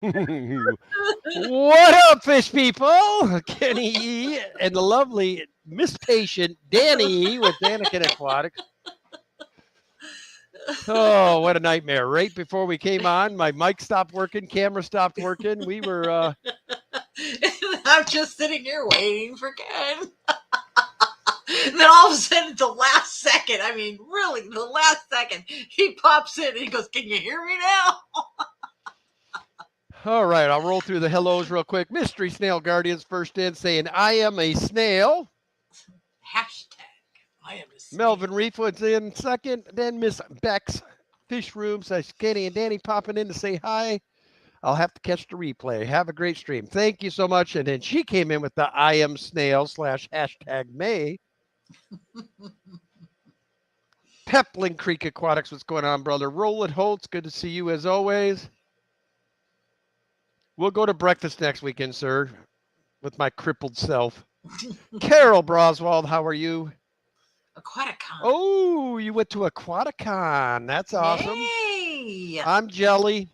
What up, fish people? Kenny E and the lovely Miss Patient Danny E with Danikin Aquatics. Oh, what a nightmare. Right before we came on, my mic stopped working, camera stopped working. We were I'm just sitting here waiting for Ken. And then all of a sudden, at the last second, I mean, really, the last second, he pops in and he goes, "Can you hear me now?" all right. I'll roll through the hellos real quick. Mystery Snail Guardians first in saying, I am a snail. Hashtag, I am a Melvin snail. Reef was in second. Then Miss Beck's Fish Room says, Kenny and Danny popping in to say hi. I'll have to catch the replay. Have a great stream. Thank you so much. And then she came in with the I am snail slash hashtag May. Pepling Creek Aquatics, what's going on, brother? Roland Holtz, good to see you as always. We'll go to breakfast next weekend, sir, with my crippled self. Carol Broswald, how are you? Aquaticon. Oh, you went to Aquaticon. That's awesome. Yay! I'm jelly.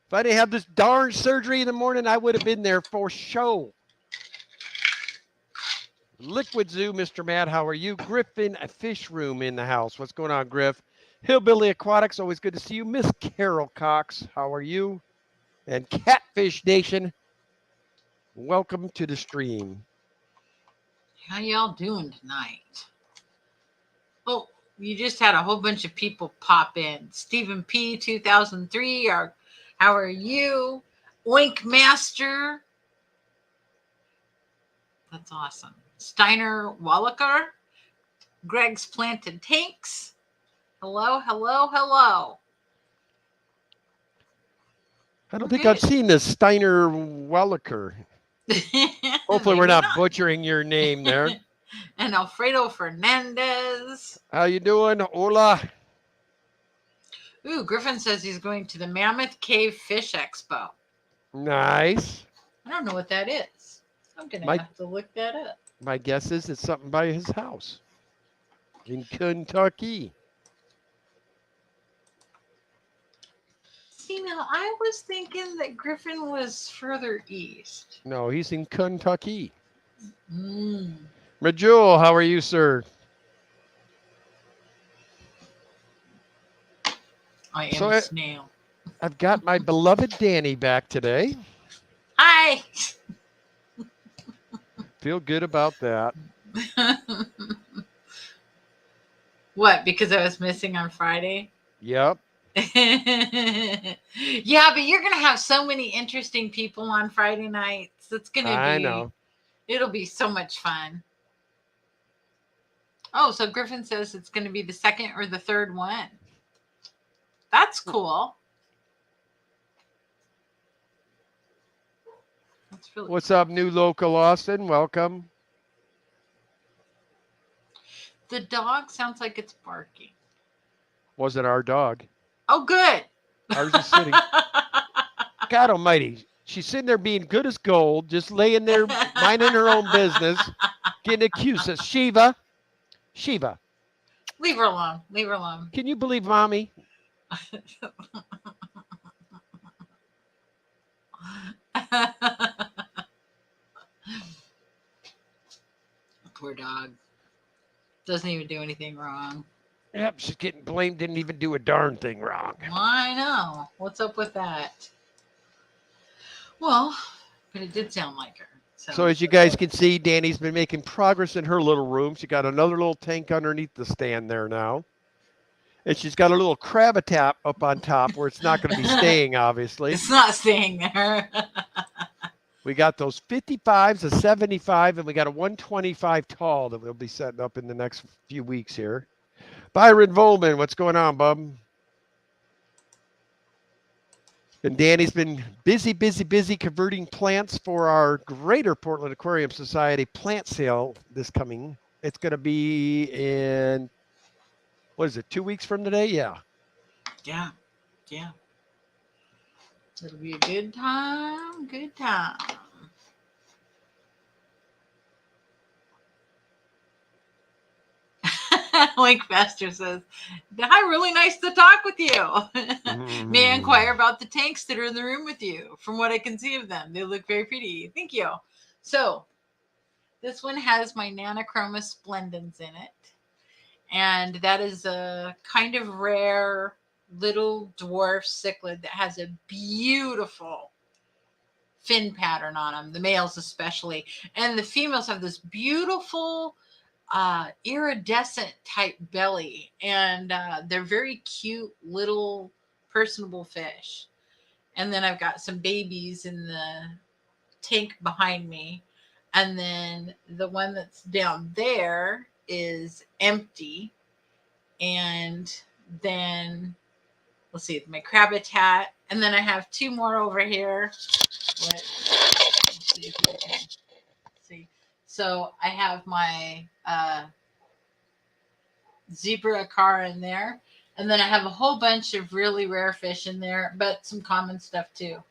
If I didn't have this darn surgery in the morning, I would have been there for show. Liquid Zoo, Mr. Matt, how are you? Griffin Fish Room in the house. What's going on, Griff? Hillbilly Aquatics, always good to see you. Miss Carol Cox, how are you? And Catfish Nation, welcome to the stream. How y'all doing tonight? Well, you just had a whole bunch of people pop in. Stephen P. 2003. How are you? Oink Master. That's awesome. Steiner Wallaker. Greg's Planted Tanks. Hello, hello, hello. I don't think I've seen this Steiner Welliker. Hopefully we're not butchering your name there. And Alfredo Fernandez. How you doing? Hola. Ooh, Griffin says he's going to the Mammoth Cave Fish Expo. Nice. I don't know what that is. I'm going to have to look that up. My guess is it's something by his house in Kentucky. See, now I was thinking that Griffin was further east. No, he's in Kentucky. Mm. Majul, how are you, sir? I am a snail. I've got my beloved Danny back today. Hi. Feel good about that. What, because I was missing on Friday? Yep. Yeah, but you're going to have so many interesting people on Friday nights. It's going to be... I know. It'll be so much fun. Oh, so Griffin says it's going to be the second or the third one. That's cool. That's really What's up, new local Austin? Welcome. The dog sounds like it's barking. Wasn't our dog. Oh, good. Ours is sitting. God almighty. She's sitting there being good as gold, just laying there, minding her own business, getting accused of Shiva. Shiva. Leave her alone. Leave her alone. Can you believe mommy? Poor dog. Doesn't even do anything wrong. Yep, she's getting blamed, didn't even do a darn thing wrong. I know. What's up with that? Well, but it did sound like her. So as you guys can see, Danny's been making progress in her little room. She got another little tank underneath the stand there now. And she's got a little crab-a-tap up on top where it's not going to be staying, obviously. It's not staying there. We got those 55s, a 75, and we got a 125 tall that we'll be setting up in the next few weeks here. Byron Volman, what's going on, bub? And Danny's been busy converting plants for our Greater Portland Aquarium Society plant sale this coming. It's going to be in, what is it, 2 weeks from today? Yeah. Yeah. Yeah. It'll be a good time. Good time. Linkmaster says, "Hi, really nice to talk with you. May I inquire about the tanks that are in the room with you? From what I can see of them, they look very pretty. Thank you." So this one has my Nanochroma splendens in it. And that is a kind of rare little dwarf cichlid that has a beautiful fin pattern on them, the males especially. And the females have this beautiful iridescent type belly. And they're very cute little personable fish. And then I've got some babies in the tank behind me. And then the one that's down there is empty. And then let's see, my crabbitat. And then I have two more over here. Let's see if we can see. So I have my zebra car in there. And then I have a whole bunch of really rare fish in there, but some common stuff too.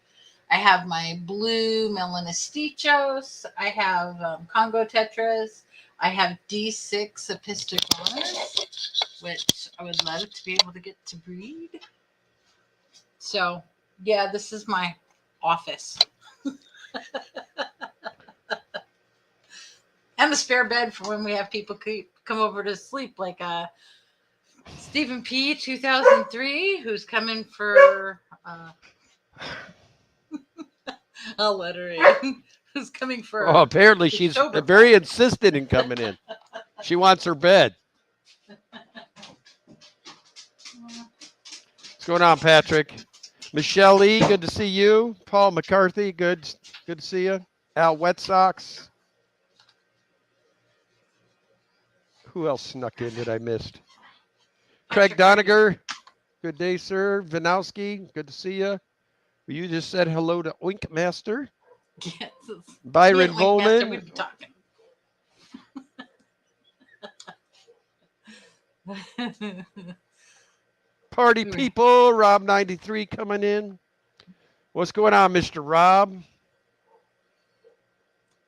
I have my blue melanostichos. I have Congo tetras. I have D6 epistogonus, which I would love to be able to get to breed. So, yeah, this is my office. And the spare bed for when we have people come over to sleep, like Stephen P. 2003, who's coming for... I'll let her in. Who's coming for? Oh, apparently she's very insistent in coming in. She wants her bed. What's going on, Patrick? Michelle E, good to see you. Paul McCarthy, good to see you. Al Wet Sox. Who else snuck in that I missed? Craig Doniger, good day, sir. Vinowski, good to see you. You just said hello to Oink Master. Yes. Byron Volman. We've been talking. Party people, Rob 93 coming in. What's going on, Mr. Rob?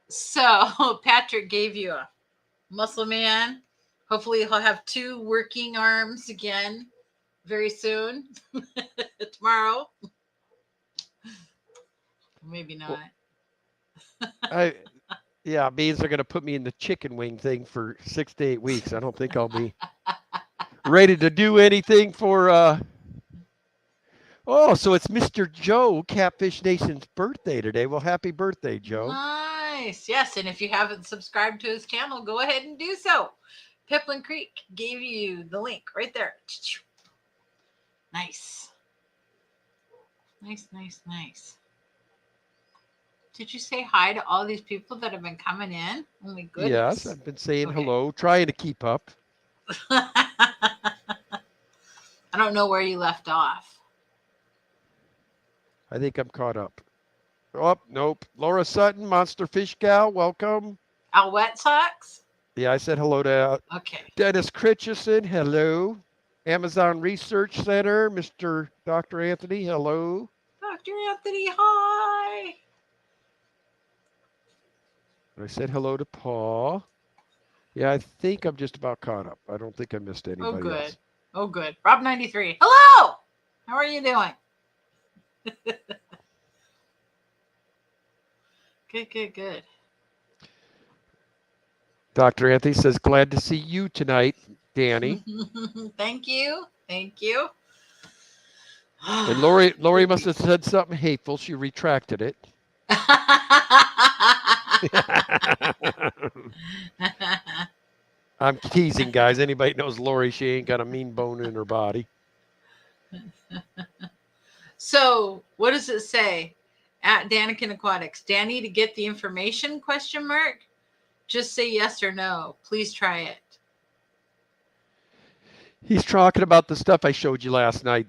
So Patrick gave you a muscle man. Hopefully he'll have 2 working arms again very soon. Tomorrow. Maybe not. Yeah, means they're going to put me in the chicken wing thing for 6 to 8 weeks. I don't think I'll be ready to do anything for. Oh, so it's Mr. Joe, Catfish Nation's birthday today. Well, happy birthday, Joe. Nice. Yes, and if you haven't subscribed to his channel, go ahead and do so. Piplin Creek gave you the link right there. Nice. Nice. Did you say hi to all these people that have been coming in? Oh my goodness. Yes, I've been saying hello, trying to keep up. I don't know where you left off. I think I'm caught up. Oh, nope. Laura Sutton, Monster Fish Gal, welcome. Al Wet Sox? Yeah, I said hello to Dennis Critchison, hello. Amazon Research Center, Mr. Dr. Anthony, hello. Dr. Anthony, hi. I said hello to Paul. Yeah, I think I'm just about caught up. I don't think I missed anybody else. Oh, good. Rob 93. Hello. How are you doing? Good. Dr. Anthony says, glad to see you tonight, Danny. Thank you. And Lori must have said something hateful. She retracted it. I'm teasing, guys. Anybody knows Lori, she ain't got a mean bone in her body. So what does it say at Danikin Aquatics? Danny, to get the information, ? Just say yes or no. Please try it. He's talking about the stuff I showed you last night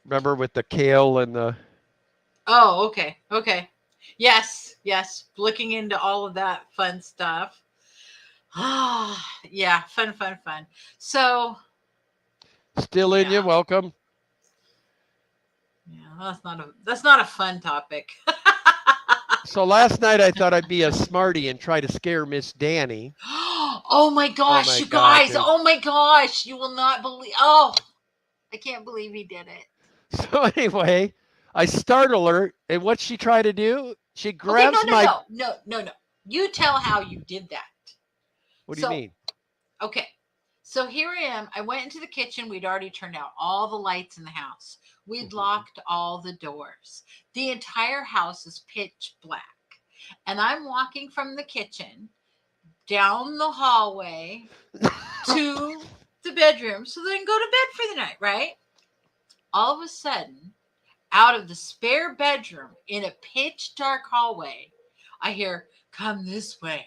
remember with the kale and the... Oh, okay. Yes. Looking into all of that fun stuff. Yeah, fun. So... Still in you, welcome. Yeah, that's not a fun topic. So last night I thought I'd be a smarty and try to scare Miss Danny. Oh my gosh, my you God, guys. dude. Oh my gosh. You will not believe. Oh, I can't believe he did it. So anyway, I startle her, and what's she try to do? She Okay, grabs my. no. You tell how you did that. What do you So, mean? okay. So here I am. I went into the kitchen. We'd already turned out all the lights in the house. We'd locked all the doors. The entire house is pitch black. And I'm walking from the kitchen down the hallway to the bedroom so they can go to bed for the night, right? All of a sudden, out of the spare bedroom in a pitch dark hallway, I hear, "Come this way."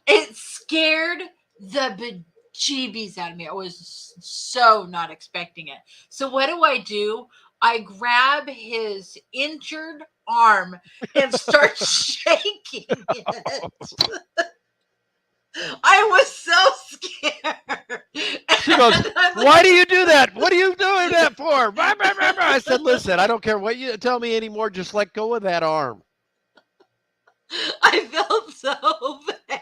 It scared the bejeebies out of me. I was so not expecting it. So what do? I grab his injured arm and start shaking it. I was so scared. She goes, And I'm "Why do you do that? What are you doing that for?" I said, "Listen, I don't care what you tell me anymore. Just let go of that arm." I felt so bad.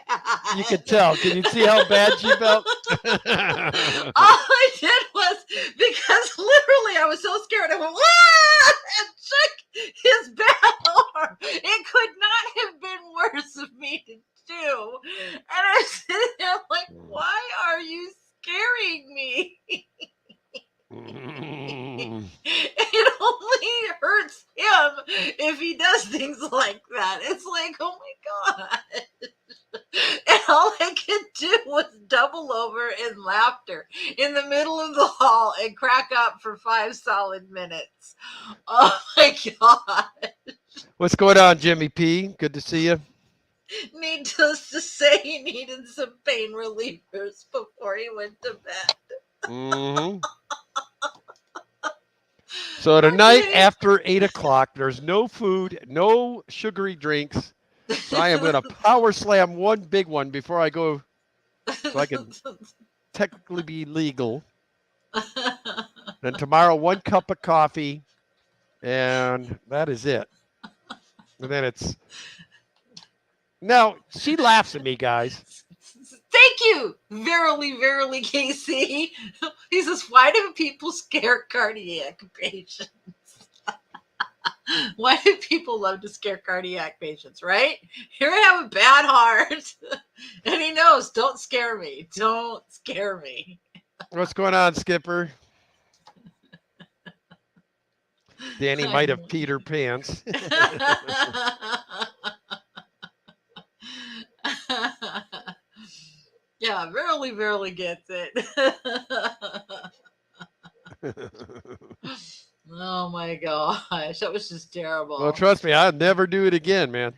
You could tell. Can you see how bad she felt? All I did was because literally I was so scared. I went, "Ah!" and shook his bad arm. It could not have been worse of me to do. And I was sitting there like, "Why are you scaring me?" It only hurts him if he does things like that. It's like, oh my God. And all I could do was double over in laughter in the middle of the hall and crack up for 5 solid minutes. Oh my God. What's going on, Jimmy P? Good to see you. Needless to say, he needed some pain relievers before he went to bed. Mm-hmm. So tonight Okay. after 8 o'clock, there's no food, no sugary drinks. So I am going to power slam one big one before I go, so I can technically be legal. Then tomorrow, 1 cup of coffee, and that is it. And then it's now she laughs at me, guys. Thank you, verily, Casey. He says, "Why do people scare cardiac patients?" Why do people love to scare cardiac patients, right? Here I have a bad heart, and he knows, don't scare me. Don't scare me. What's going on, Skipper? Danny might have peed her pants. Yeah, verily gets it. Oh my gosh, that was just terrible. Well, trust me, I'll never do it again, man.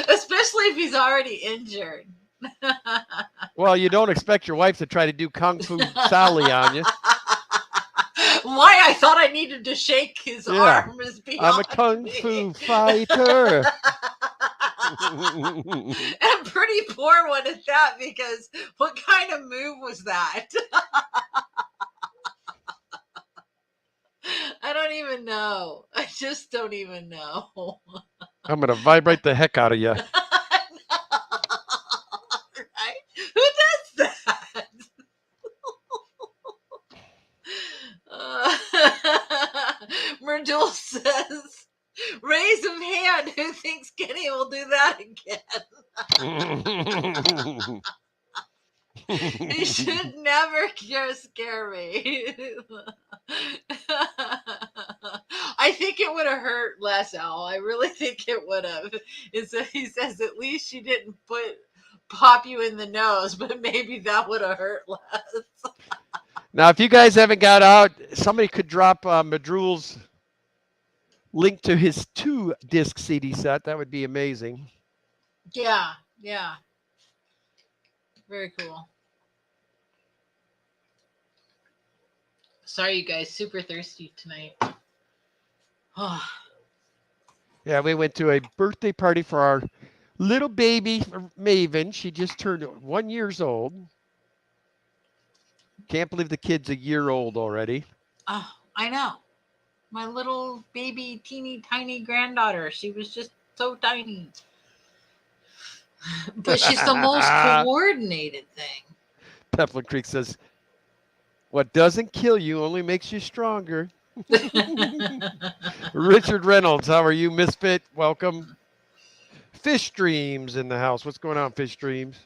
Especially if he's already injured. Well, you don't expect your wife to try to do Kung Fu Sally on you. Why I thought I needed to shake his arm is beyond I'm a Kung me. Fu fighter. And pretty poor one at that, because what kind of move was that? I don't even know. I just don't even know. I'm going to vibrate the heck out of you. Right? Who does that? Merdul says, "Raise of hand who thinks Kenny will do that again." He should never scare me. I think it would have hurt less, Al. I really think it would have. He says, "At least she didn't pop you in the nose, but maybe that would have hurt less." Now, if you guys haven't got out, somebody could drop Madrul's link to his 2-disc CD set. That would be amazing. Yeah. Very cool. Sorry, you guys. Super thirsty tonight. Oh. Yeah, we went to a birthday party for our little baby, Maven. She just turned 1 year old. Can't believe the kid's a year old already. Oh, I know. my little baby, teeny tiny granddaughter. She was just so tiny. But she's the most coordinated thing. Peplin Creek says, what doesn't kill you only makes you stronger. Richard Reynolds, how are you, Misfit? Welcome. Fish Dreams in the house. What's going on, Fish Dreams?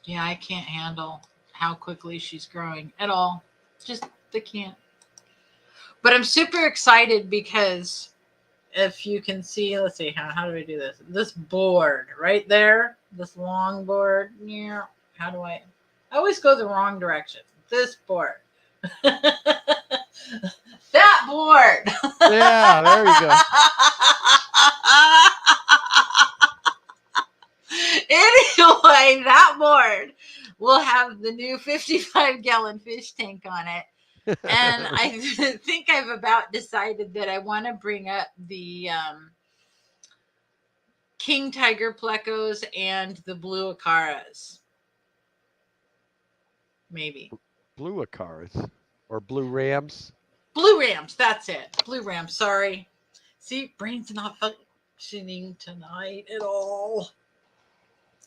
Yeah, I can't handle how quickly she's growing at all. Just, I can't. But I'm super excited because if you can see, let's see, how do I do this? This board right there, this long board. Yeah. How do I always go the wrong direction. This board. That board. Yeah, there you go. Anyway, that board will have the new 55-gallon fish tank on it. And I think I've about decided that I want to bring up the king tiger plecos and the blue acaras. Maybe. Blue acaras or blue rams? Blue rams, that's it. Blue rams, sorry. See, brain's not functioning tonight at all.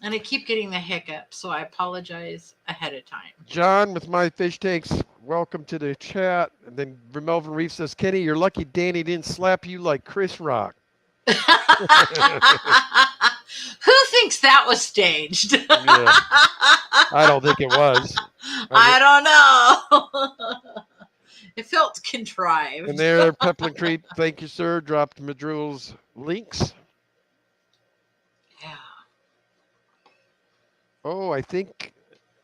And I keep getting the hiccup, so I apologize ahead of time. John with My Fish Tanks, welcome to the chat. And then Melvin Reef says, Kenny, you're lucky Danny didn't slap you like Chris Rock. Who thinks that was staged? Yeah. I don't think it was. I don't know. It felt contrived. And there, Peplin Creek, thank you, sir. Dropped Madrul's links. Yeah. Oh, I think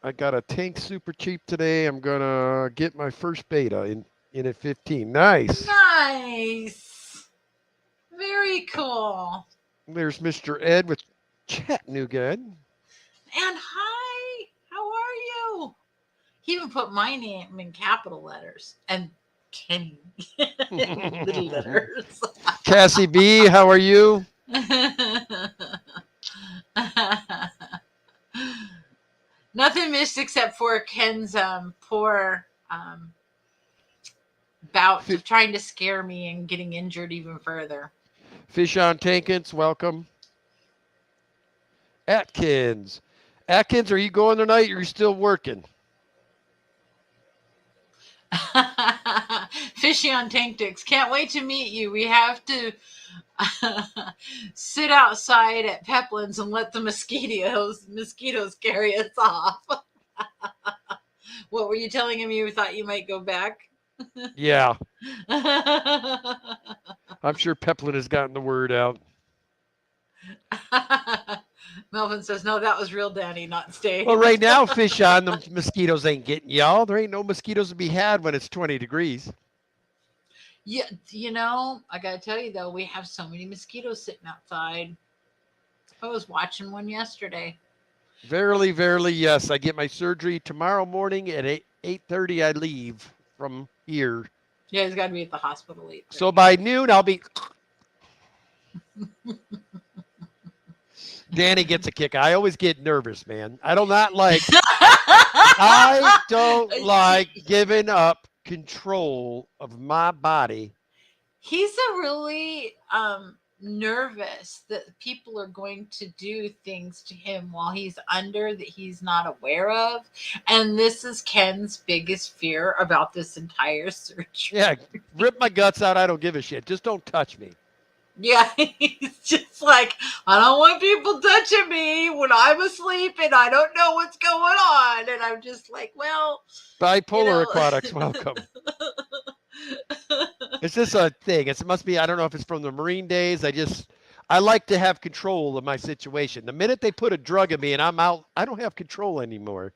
I got a tank super cheap today. I'm going to get my first beta in at 15. Nice. Nice. Very cool. There's Mr. Ed with Chattanooga. And hi, how are you? He even put my name in capital letters and Kenny in little letters. Cassie B, how are you? Nothing missed except for Ken's poor bout of trying to scare me and getting injured even further. Fish on Tankins, welcome. Atkins, are you going tonight or are you still working? Fishy on Tank Dicks. Can't wait to meet you. We have to sit outside at Peplin's and let the mosquitoes carry us off. What were you telling him? You thought you might go back? Yeah. I'm sure Peplin has gotten the word out. Melvin says, no, that was real Danny, not staged. Well, right now, Fish on, the mosquitoes ain't getting y'all. There ain't no mosquitoes to be had when it's 20 degrees. Yeah, you know, I got to tell you, though, we have so many mosquitoes sitting outside. I was watching one yesterday. Verily, verily, yes. I get my surgery tomorrow morning at 8:30. I leave from here. Yeah, he's got to be at the hospital 8:30. So by noon, I'll be... Danny gets a kick. I always get nervous, man. I don't like giving up control of my body. He's a really nervous that people are going to do things to him while he's under that he's not aware of. And this is Ken's biggest fear about this entire surgery. Yeah, rip my guts out. I don't give a shit. Just don't touch me. Yeah, he's just like, I don't want people touching me when I'm asleep and I don't know what's going on. And I'm just like, well. Bipolar Aquatics, welcome. It's just a thing. It must be, I don't know if it's from the Marine days. I like to have control of my situation. The minute they put a drug in me and I'm out, I don't have control anymore.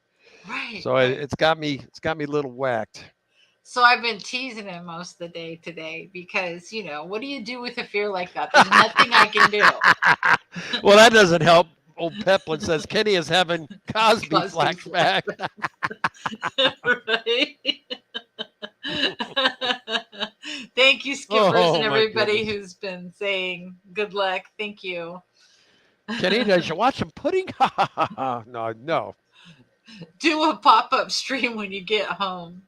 Right. So it's got me a little whacked. So I've been teasing him most of the day today because, you know, what do you do with a fear like that? There's nothing I can do. Well, that doesn't help. Old Peplin says Kenny is having Cosby flashback. Right? Thank you, skippers, and everybody who's been saying good luck. Thank you. Kenny, did you watch some pudding? No. Do a pop-up stream when you get home.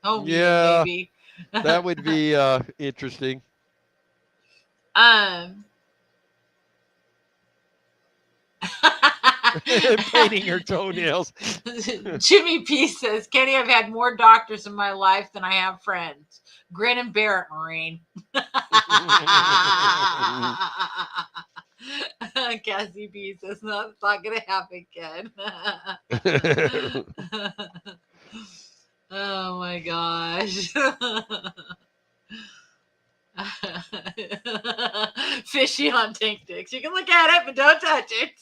Oh, Yeah, maybe. that would be interesting. um. Painting her toenails. Jimmy P says, Kenny, I've had more doctors in my life than I have friends. Grin and bear it, Maureen. Cassie B says, no, it's not going to happen, Ken. Oh my gosh. Fishy on tank dicks. You can look at it, but don't touch it.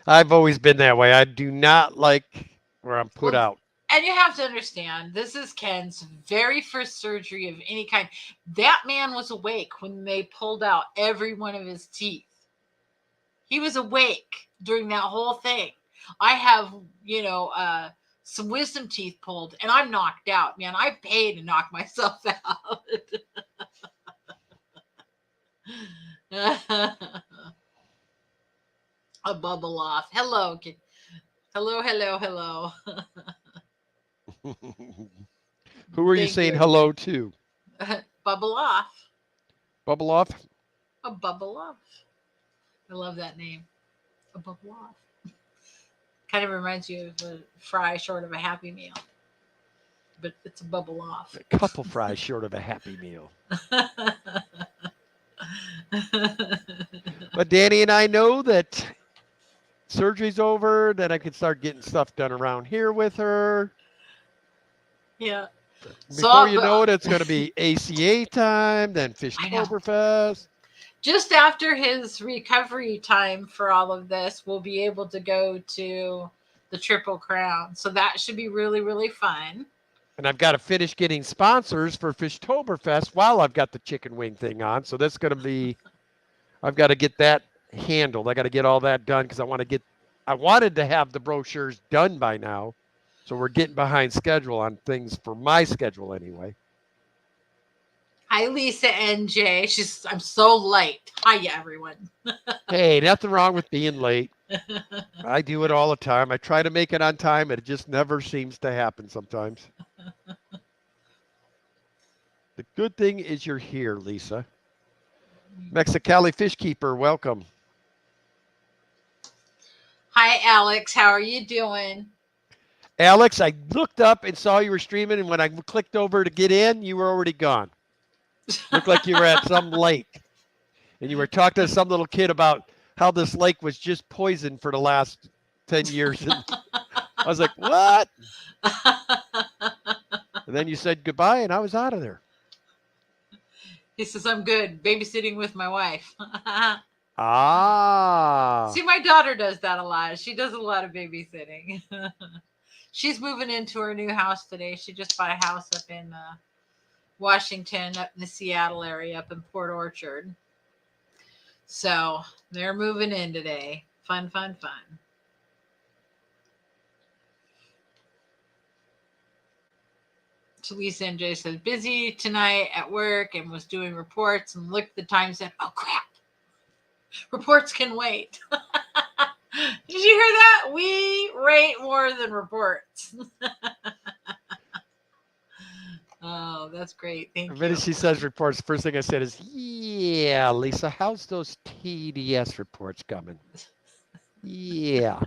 I've always been that way. I do not like where I'm put Well, out. and you have to understand, this is Ken's very first surgery of any kind. That man was awake when they pulled out every one of his teeth. He was awake during that whole thing. I have, some wisdom teeth pulled, and I'm knocked out, man. I paid to knock myself out. A bubble off. Hello. Hello. Who are you Thank saying you. hello to? Bubble off. Bubble off? A bubble off. I love that name. A bubble off. Kind of reminds you of a fry short of a Happy Meal. But it's a bubble off. A couple fries short of a Happy Meal. But Danny and I know that surgery's over, then I can start getting stuff done around here with her. Yeah. Before you know it, it's going to be ACA time, then Fishtoberfest. Just after his recovery time for all of this, we'll be able to go to the Triple Crown. So that should be really, really fun. And I've got to finish getting sponsors for Fishtoberfest while I've got the chicken wing thing on. So that's going to be, I've got to get that handled. I got to get all that done because I wanted to have the brochures done by now. So we're getting behind schedule on things for my schedule anyway. Hi, Lisa NJ. I'm so late. Hiya, everyone. Hey, nothing wrong with being late. I do it all the time. I try to make it on time, and it just never seems to happen sometimes. The good thing is you're here, Lisa. Mexicali Fish Keeper, welcome. Hi, Alex. How are you doing? Alex, I looked up and saw you were streaming, and when I clicked over to get in, you were already gone. Looked like you were at some lake, and you were talking to some little kid about how this lake was just poisoned for the last 10 years. And I was like, what? And then you said goodbye, and I was out of there. He says, I'm good. Babysitting with my wife. Ah. See, my daughter does that a lot. She does a lot of babysitting. She's moving into her new house today. She just bought a house up in Washington, up in the Seattle area, up in Port Orchard. So they're moving in today. Fun. So Lisa NJ says, busy tonight at work and was doing reports and looked at the time and said, oh, crap. Reports can wait. Did you hear that? We rate more than reports. Oh, that's great. Thank you. The minute she says reports, first thing I said is, yeah, Lisa, how's those TDS reports coming? Yeah.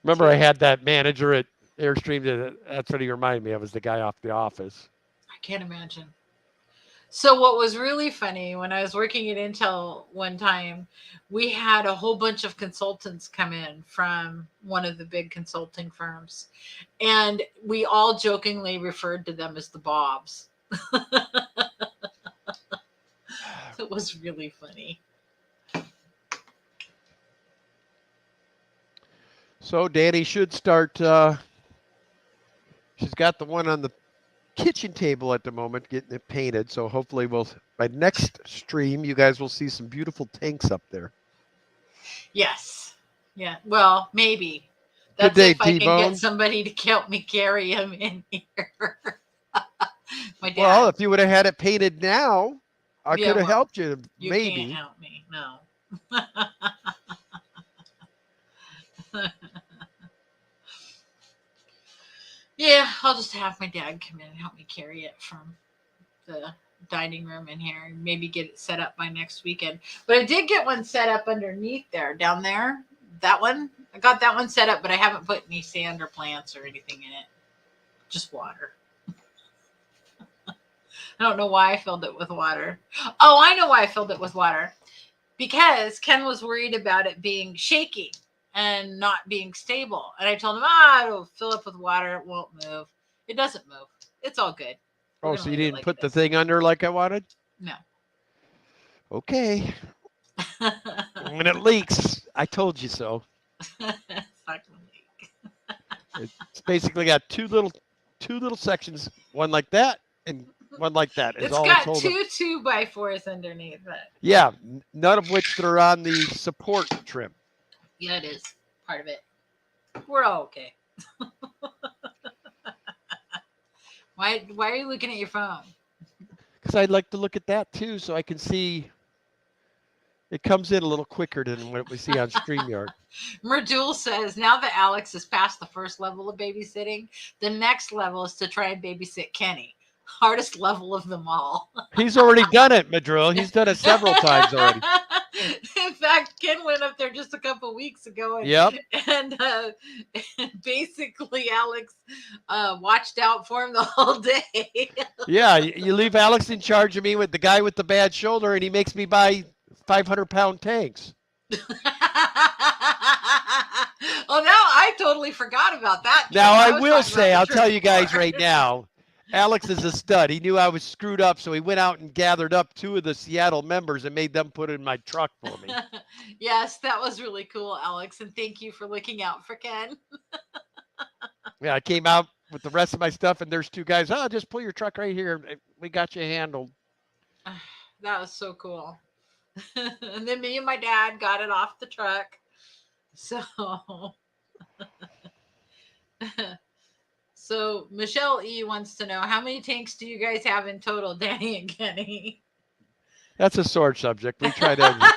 Remember, I had that manager at Airstream. That's what he reminded me of, was the guy off The Office. I can't imagine. So what was really funny, when I was working at Intel one time, we had a whole bunch of consultants come in from one of the big consulting firms. And we all jokingly referred to them as the Bobs. It was really funny. So Danny should start. She's got the one on the kitchen table at the moment, getting it painted. So hopefully by next stream, you guys will see some beautiful tanks up there. Yes. Yeah. Well, maybe. That's Good day, if I T-Bone. can get somebody to help me carry him in here. My dad. Well, if you would have had it painted now, I could have helped you. You maybe. can't help me. No. Yeah, I'll just have my dad come in and help me carry it from the dining room in here and maybe get it set up by next weekend. But I did get one set up underneath there, down there. That one, I got that one set up, but I haven't put any sand or plants or anything in it. Just water. I don't know why I filled it with water. Oh, I know why I filled it with water. Because Ken was worried about it being shaky and not being stable. And I told him, it'll fill up with water. It won't move. It doesn't move. It's all good. We're Oh, gonna so you leave it didn't like put it the is. thing under like I wanted? No. Okay. When it leaks, I told you so. It's not gonna leak. It's basically got two little sections, one like that and one like that. Is It's all it's got holding. two 2x4s underneath it. Yeah, none of which that are on the support trim. Yeah, it is part of it. We're all okay. Why are you looking at your phone? Because I'd like to look at that too, so I can see. It comes in a little quicker than what we see on StreamYard. Merdul says, now that Alex has passed the first level of babysitting, the next level is to try and babysit Kenny. Hardest level of them all. He's already done it, Madrill. He's done it several times already. In fact, Ken went up there just a couple weeks ago, and, Yep. and basically Alex watched out for him the whole day. Yeah, you leave Alex in charge of me with the guy with the bad shoulder, and he makes me buy 500-pound tanks. Oh, now I totally forgot about that. Now, Ken. I was will talking say, about I'll the tell you guys transport. right now, Alex is a stud. He knew I was screwed up, so he went out and gathered up 2 of the Seattle members and made them put in my truck for me. Yes, that was really cool, Alex, and thank you for looking out for Ken. Yeah, I came out with the rest of my stuff, and there's 2 guys. Oh, just pull your truck right here. We got you handled. That was so cool. And then me and my dad got it off the truck. So, so Michelle E wants to know, how many tanks do you guys have in total, Danny and Kenny? That's a sore subject. We try to.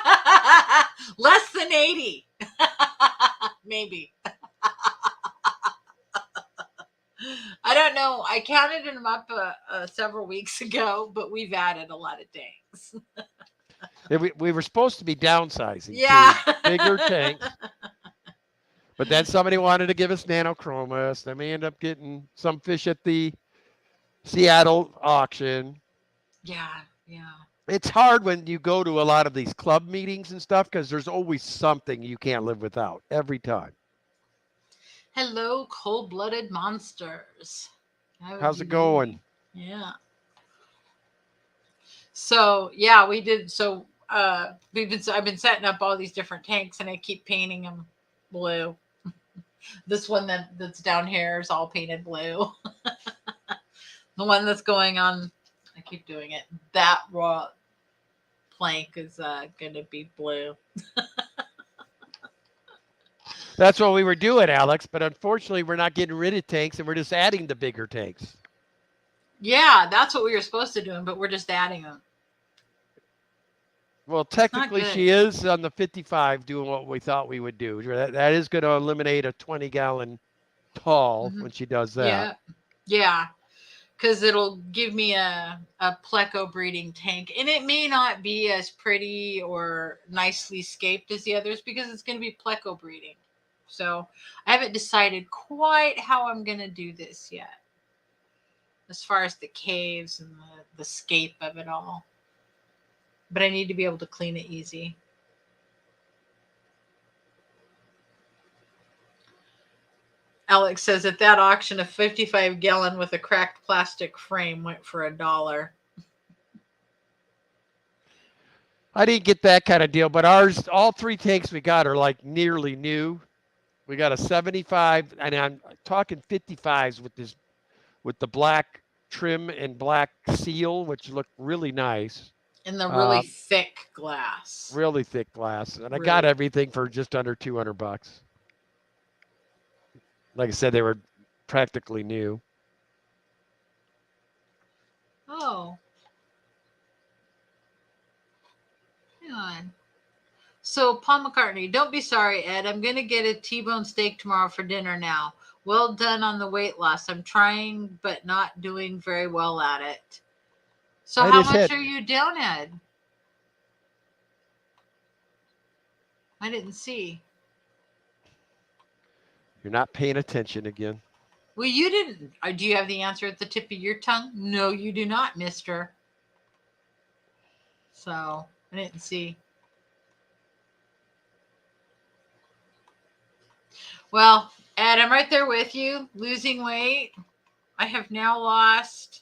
Less than 80. Maybe. I don't know. I counted them up several weeks ago, but we've added a lot of tanks. We were supposed to be downsizing Yeah. to bigger tanks, but then somebody wanted to give us nanochromas. Then we end up getting some fish at the Seattle auction. Yeah. It's hard when you go to a lot of these club meetings and stuff because there's always something you can't live without every time. Hello, cold-blooded monsters. How's it going? Yeah. So yeah, we did. So I've been setting up all these different tanks, and I keep painting them blue. This one that's down here is all painted blue. The one that's going on, I keep doing it. That raw plank is gonna be blue. That's what we were doing, Alex. But unfortunately, we're not getting rid of tanks, and we're just adding the bigger tanks. Yeah, that's what we were supposed to do, but we're just adding them. Well, technically, she is on the 55 doing what we thought we would do. That is going to eliminate a 20-gallon tall when she does that. Yeah. Because it'll give me a pleco breeding tank. And it may not be as pretty or nicely scaped as the others because it's going to be pleco breeding. So I haven't decided quite how I'm going to do this yet. As far as the caves and the scape of it all. But I need to be able to clean it easy. Alex says at that auction, a 55-gallon with a cracked plastic frame went for $1. I didn't get that kind of deal, but ours, all 3 tanks we got are like nearly new. We got a 75, and I'm talking 55s with the black trim and black seal, which look really nice. And the really thick glass. Really thick glass. And I got everything for just under $200. Like I said, they were practically new. Oh. Hang on. So Paul McCartney, don't be sorry, Ed. I'm gonna get a T-bone steak tomorrow for dinner now. Well done on the weight loss. I'm trying but not doing very well at it. So I how just much hit. are you down, Ed? I didn't see. You're not paying attention again. Well, you didn't. Do you have the answer at the tip of your tongue? No, you do not, mister. So I didn't see. Well, Ed, I'm right there with you. Losing weight. I have now lost,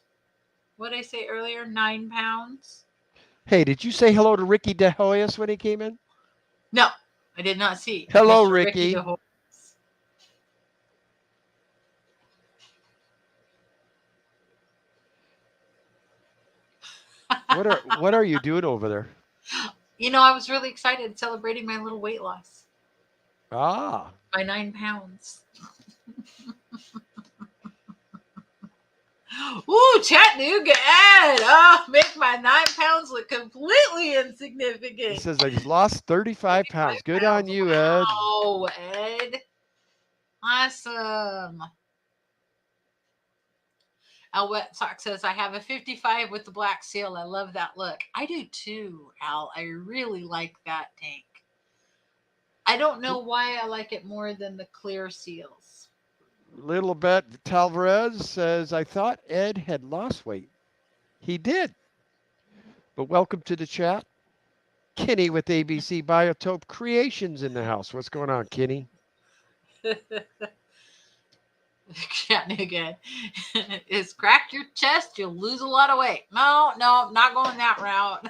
what did I say earlier? 9 pounds. Hey, did you say hello to Ricky De Hoyos when he came in? No, I did not see. Hello, Mr. Ricky. DeHoyos. What are you doing over there? You know, I was really excited celebrating my little weight loss Ah, by 9 pounds. Ooh, Chattanooga Ed. Oh, make my 9 pounds look completely he insignificant. says that he's lost 35 pounds. Good on pounds. you, Ed. Wow, Ed. Awesome. Al Wet Sock says, I have a 55 with the black seal. I love that look. I do too, Al. I really like that tank. I don't know why I like it more than the clear seals. Little Bet Talvarez says, I thought Ed had lost weight. He did. But welcome to the chat. Kenny with ABC Biotope Creations in the house. What's going on, Kenny? Chattanooga is crack your chest, you'll lose a lot of weight. No, not going that route.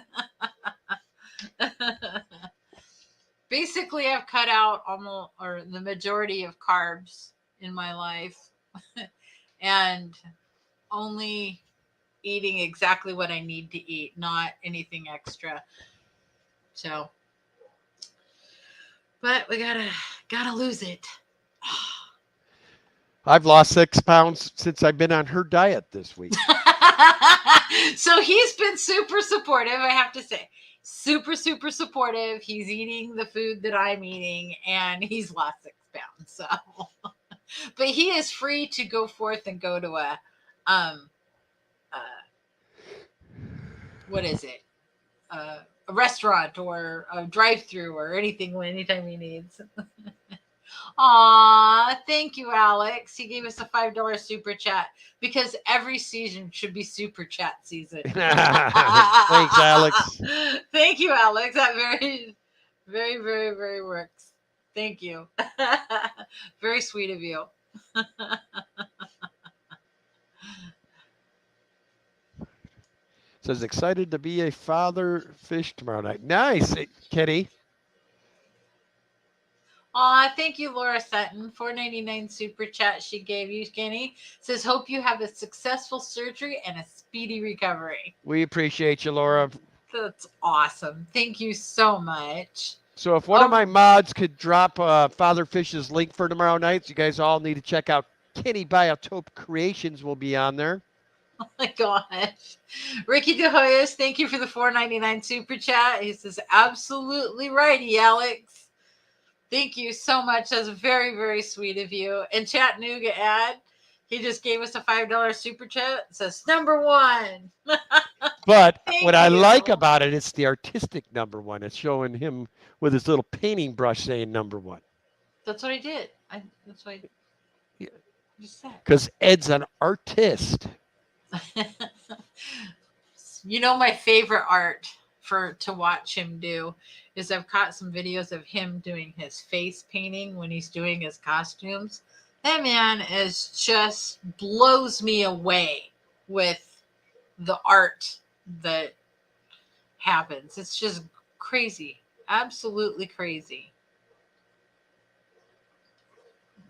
Basically, I've cut out almost or the majority of carbs in my life and only eating exactly what I need to eat, not anything extra. So, but we gotta lose it. I've lost 6 pounds since I've been on her diet this week. So he's been super supportive, I have to say. Super supportive. He's eating the food that I'm eating and he's lost 6 pounds. So but he is free to go forth and go to a what is it? A restaurant or a drive-through or anything anytime he needs. Aw, thank you, Alex. He gave us a $5 super chat because every season should be super chat season. Thanks, Alex. Thank you, Alex. That very works. Thank you. Very sweet of you. Says excited to be a father fish tomorrow night. Nice, Kenny. Aw, thank you, Laura Sutton. $4.99 super chat she gave you, Kenny. Says, hope you have a successful surgery and a speedy recovery. We appreciate you, Laura. That's awesome. Thank you so much. So if one of my mods could drop Father Fish's link for tomorrow night, so you guys all need to check out Kenny Biotope Creations will be on there. Oh my gosh. Ricky De Hoyos, thank you for the $4.99 super chat. He says, absolutely righty, Alex. Thank you so much. That's very sweet of you. And Chattanooga Ad, he just gave us a $5 super chat. It says number 1. But what I like about it, it's the artistic number 1. It's showing him with his little painting brush saying number 1. That's what I did. That's what I just said. Because Ed's an artist. You know, my favorite art to watch him do is I've caught some videos of him doing his face painting when he's doing his costumes. That man is just blows me away with the art that happens. It's just crazy. Absolutely crazy.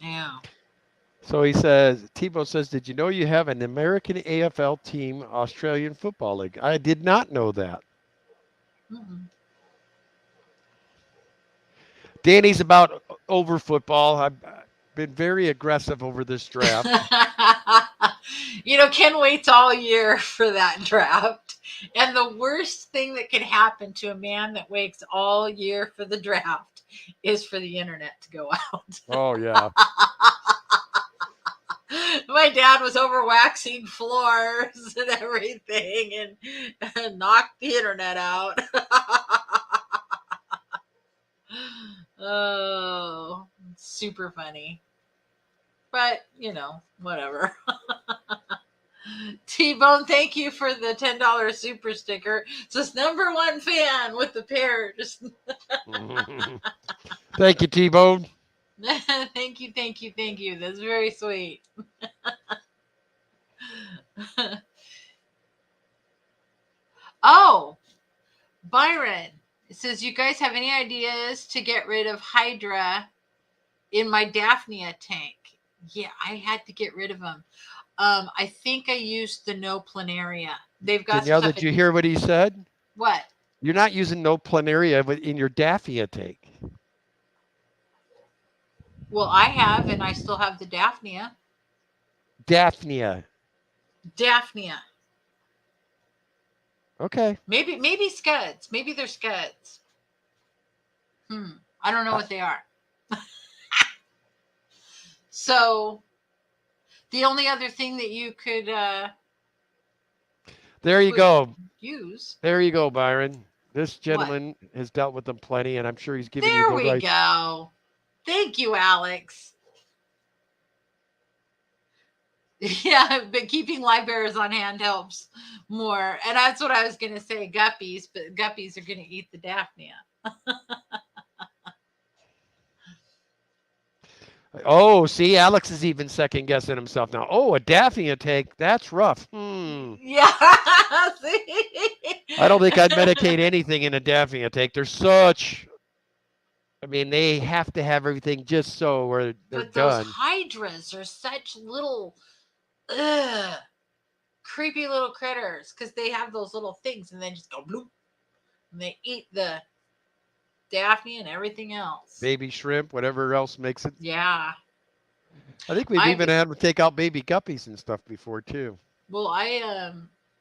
Yeah. So he says, Tebow says, did you know you have an American AFL team, Australian Football League? I did not know that. Mm-mm. Danny's about over football. I've been very aggressive over this draft. You know, Ken waits all year for that draft. And the worst thing that could happen to a man that waits all year for the draft is for the internet to go out. Oh, yeah. My dad was over waxing floors and everything and knocked the internet out. Oh, super funny. But, whatever. T-Bone, thank you for the $10 super sticker. It says number one fan with the pears. Thank you, T-Bone. Thank you. That's very sweet. Oh, Byron, it says, you guys have any ideas to get rid of Hydra in my Daphnia tank? Yeah, I had to get rid of them. I think I used the no planaria. They've got Danielle, did you hear what he said? What? You're not using no planaria in your Daphnia tank. Well, I have, and I still have the Daphnia. Daphnia. Okay. Maybe scuds. Maybe they're scuds. I don't know what they are. So the only other thing that you could there you go. Use. There you go, Byron. This gentleman has dealt with them plenty, and I'm sure he's giving you the right. There we go. Thank you, Alex. Yeah, but keeping live bears on hand helps more. And that's what I was going to say, guppies, but guppies are going to eat the Daphnia. Oh, see, Alex is even second guessing himself now. Oh, a Daphnia tank. That's rough. Yeah. I don't think I'd medicate anything in a Daphnia tank. They're such... I mean, they have to have everything just so or they're but those done. Hydras are such little, creepy little critters because they have those little things and then just go bloop. And they eat the Daphne and everything else. Baby shrimp, whatever else makes it. Yeah. I think we've even had to take out baby guppies and stuff before, too. Well, I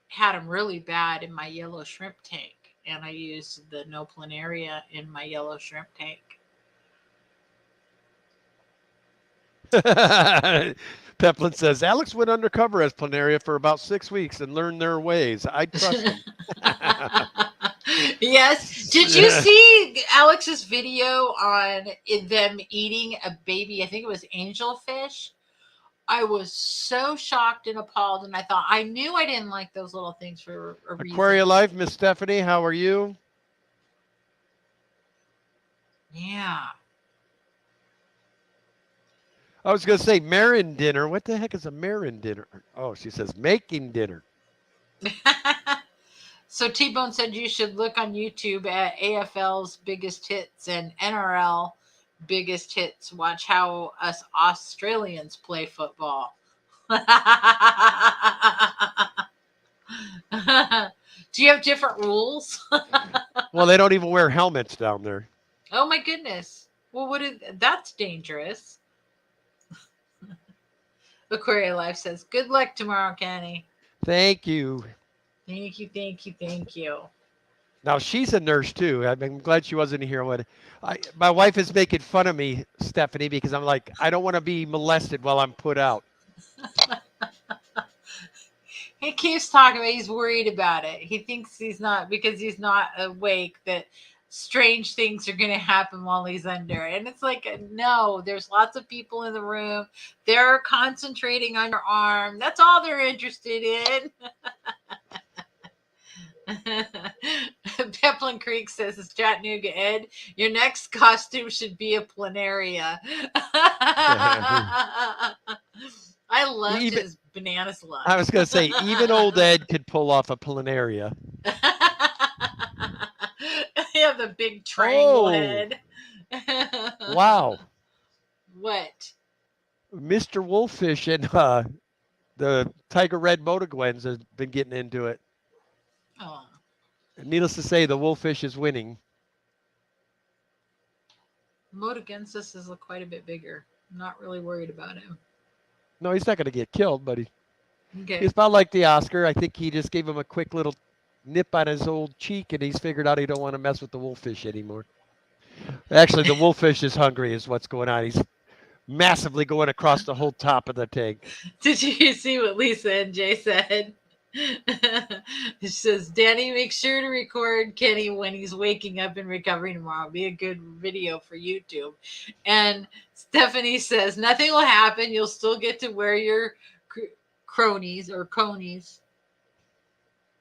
had them really bad in my yellow shrimp tank. And I used the no planaria in my yellow shrimp tank. Peplin says, Alex went undercover as planaria for about 6 weeks and learned their ways. I trust him. Yes. Did you see Alex's video on them eating a baby? I think it was angelfish. I was so shocked and appalled, and I thought I knew I didn't like those little things for a reason. Aquaria Life, Miss Stephanie, how are you? Yeah. I was going to say Marin dinner. What the heck is a Marin dinner? Oh, she says making dinner. So T-Bone said you should look on YouTube at AFL's biggest hits and NRL biggest hits. Watch how us Australians play football. Do you have different rules? Well, they don't even wear helmets down there. Oh my goodness. Well, that's dangerous. Aquaria Life says, good luck tomorrow, Kenny. Thank you. Thank you. Now, she's a nurse, too. I'm glad she wasn't here. My wife is making fun of me, Stephanie, because I'm like, I don't want to be molested while I'm put out. He keeps talking about he's worried about it. He thinks because he's not awake, that strange things are going to happen while he's under. And it's like, no, there's lots of people in the room. They're concentrating on your arm. That's all they're interested in. Peplin Creek says, it's Chattanooga Ed. Your next costume should be a planaria. I loved his bananas lunch. I was going to say, even old Ed could pull off a planaria. Yeah, the big triangle head. Wow. What? Mr. Wolffish and the Tiger Red Motogwens have been getting into it. Oh. Needless to say, the Wolffish is winning. Motogensis is quite a bit bigger. I'm not really worried about him. No, he's not going to get killed, but okay. He's about like the Oscar. I think he just gave him a quick little nip on his old cheek, and he's figured out he don't want to mess with the wolffish anymore. Actually, the wolffish is hungry, is what's going on. He's massively going across the whole top of the tank. Did you see what Lisa and Jay said? She says, Danny, make sure to record Kenny when he's waking up and recovering tomorrow. It'll be a good video for YouTube. And Stephanie says, nothing will happen. You'll still get to wear your cronies or conies.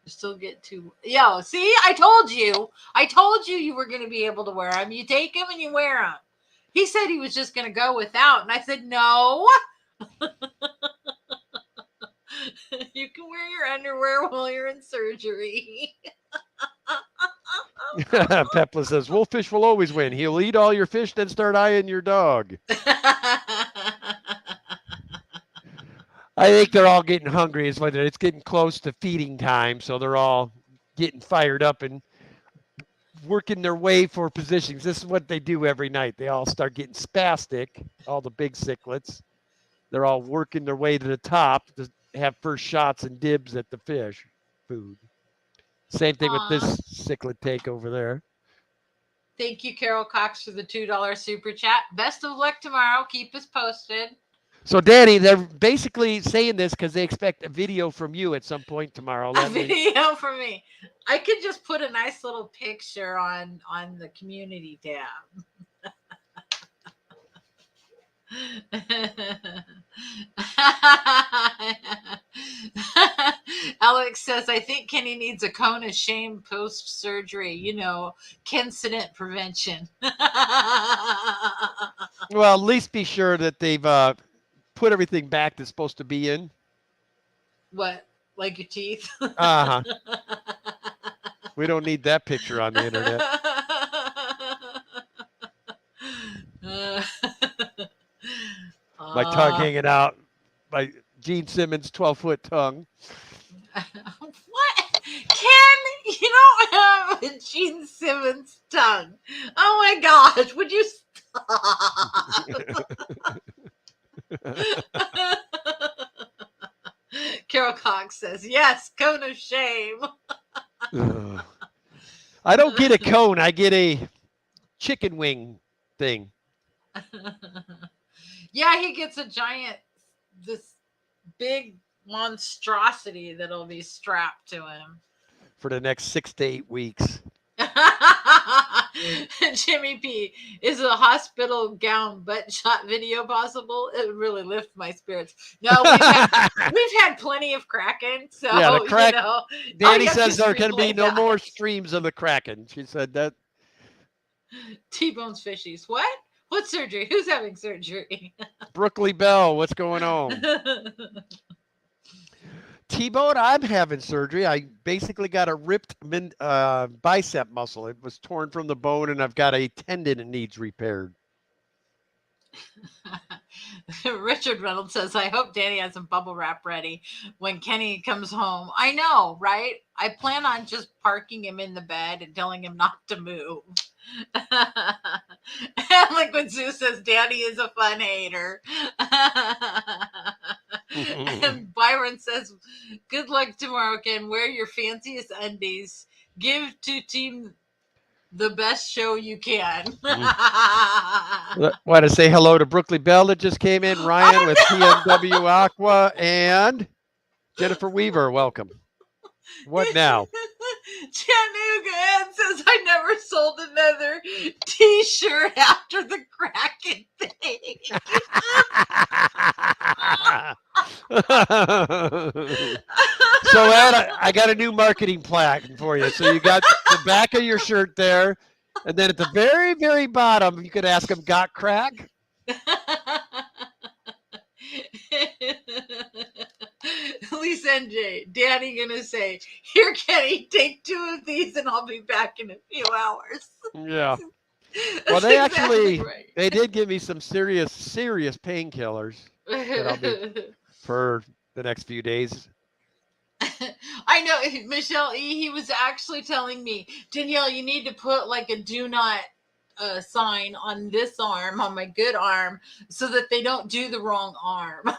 You still get to, see, I told you you were going to be able to wear them. You take them and you wear them. He said he was just going to go without. And I said, no. You can wear your underwear while you're in surgery. Pepla says, wolffish will always win. He'll eat all your fish, then start eyeing your dog. I think they're all getting hungry. It's getting close to feeding time, so they're all getting fired up and working their way for positions. This is what they do every night. They all start getting spastic, all the big cichlids. They're all working their way to the top to have first shots and dibs at the fish food. Same thing with this cichlid tank over there. Thank you, Carol Cox, for the $2 super chat. Best of luck tomorrow. Keep us posted. So, Danny, they're basically saying this because they expect a video from you at some point tomorrow. A video from me. I could just put a nice little picture on the community tab. Alex says, I think Kenny needs a cone of shame post-surgery. Incident prevention. Well, at least be sure that they've put everything back that's supposed to be in. What? Like your teeth? Uh-huh. We don't need that picture on the internet. My tongue hanging out. My Gene Simmons 12-foot tongue. What? Ken, you don't have a Gene Simmons tongue. Oh my gosh, would you stop? Carol Cox says, yes, cone of shame. I don't get a cone. I get a chicken wing thing. Yeah, he gets this big monstrosity that'll be strapped to him. For the next 6 to 8 weeks. Jimmy P, is a hospital gown butt shot video possible? It would really lift my spirits. No, we've had plenty of Kraken. So, yeah, the Kraken. Danny says there can be no more streams of the Kraken. She said that. T-Bone's fishies. What? What surgery? Who's having surgery? Brooklyn Bell, what's going on? T-Bone, I'm having surgery. I basically got a ripped bicep muscle. It was torn from the bone, and I've got a tendon that needs repaired. Richard Reynolds says, I hope Danny has some bubble wrap ready when Kenny comes home. I know, right? I plan on just parking him in the bed and telling him not to move. Liquid Zeus says, Danny is a fun hater. And Byron says, good luck tomorrow, Ken. Wear your fanciest undies. Give to team the best show you can. Want to say hello to Brooklyn Bell that just came in, Ryan with PMW Aqua, and Jennifer Weaver. Welcome. What now? Chattanooga Ed says, I never sold another t-shirt after the Kraken thing. So, Ed, I got a new marketing plan for you. So you got the back of your shirt there, and then at the very, very bottom, you could ask them, got crack? Lisa and Jay, Danny gonna say, here, Kenny, take 2 of these and I'll be back in a few hours. Yeah. Well, they exactly right. They did give me some serious painkillers that I'll be for the next few days. I know, Michelle E., he was actually telling me, Danielle, you need to put like a do not sign on this arm, on my good arm, so that they don't do the wrong arm.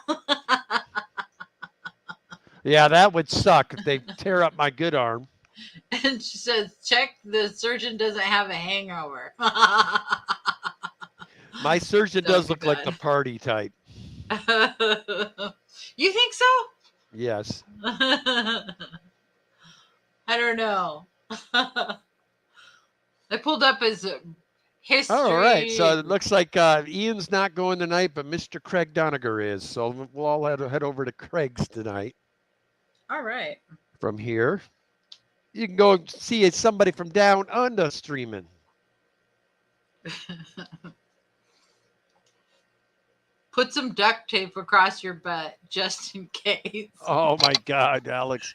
Yeah, that would suck if they tear up my good arm. And she says, check the surgeon doesn't have a hangover. My surgeon That would does be look like the bad. party type. You think so? Yes. I don't know. I pulled up his All right. So history. it looks like Ian's not going tonight, but Mr. Craig Doniger is. So we'll all head over to Craig's tonight All right. from here. You can go see somebody from down under streaming. Put some duct tape across your butt just in case. Oh my God, Alex.